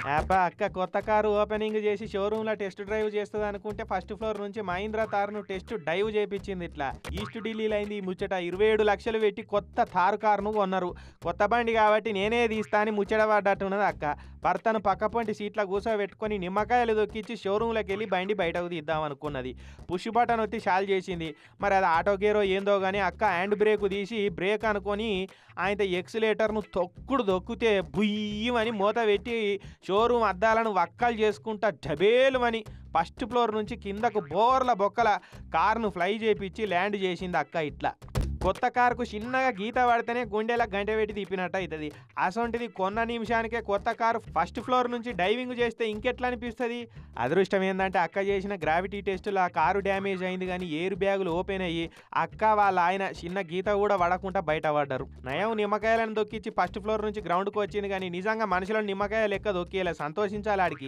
అబ్బా! అక్క కొత్త కారు ఓపెనింగ్ చేసి షోరూమ్‌లో టెస్ట్ డ్రైవ్ చేస్తదనుకుంటే ఫస్ట్ ఫ్లోర్ నుంచి మహీంద్రా తార్‌ను టెస్ట్ డైవ్ చేపిచ్చింది ఇట్లా. ఈస్ట్ ఢిల్లీలో అయింది ఈ ముచ్చట. 27,00,000 పెట్టి కొత్త థార్ కారును కొన్నారు. కొత్త బండి కాబట్టి నేనే తీస్తా అని ముచ్చట పడ్డట్టున్నది అక్క. భర్తను పక్కపొంటి సీట్‌లో కూసోబెట్టుకొని నిమ్మకాయలు దొక్కిచ్చి షోరూమ్‌లోకెళ్ళి బండి బయటకు తీద్దామనుకున్నది. పుష్ బటన్ ఒత్తి చాలు చేసింది. మరి అది ఆటో గేరో ఏందో గాని అక్క హ్యాండ్ బ్రేక్ తీసి బ్రేక్ అనుకోని ఆయనతో ఎక్సిలేటర్‌ను తొక్కుడు దొక్కితే బుయ్యిమని మూత పెట్టి షోరూమ్ అద్దాలను వక్కలు చేసుకుంటా ఢబేలుమని ఫస్ట్ ఫ్లోర్ నుంచి కిందకు బోర్ల బొక్కల కారును ఫ్లై చేపిచ్చి ల్యాండ్ చేసింది అక్క ఇట్లా. కొత్త కారుకు చిన్నగా గీత పడితేనే గుండెల గంట పెట్టి తిప్పినట్టు అవుతుంది. అసొంటిది కొన్న నిమిషానికే కొత్త కారు ఫస్ట్ ఫ్లోర్ నుంచి డైవింగ్ చేస్తే ఇంకెట్లా అనిపిస్తుంది. అదృష్టం ఏంటంటే అక్క చేసిన గ్రావిటీ టెస్టులో ఆ కారు డ్యామేజ్ అయింది కానీ ఎయిర్ బ్యాగులు ఓపెన్ అయ్యి అక్క వాళ్ళ ఆయన చిన్న గీత కూడా పడకుండా బయటపడ్డారు. నయం నిమ్మకాయలను దొక్కిచ్చి ఫస్ట్ ఫ్లోర్ నుంచి గ్రౌండ్కి వచ్చింది కానీ నిజంగా మనుషులను నిమ్మకాయ లెక్క దొక్కేలా సంతోషించాలి ఆడికి.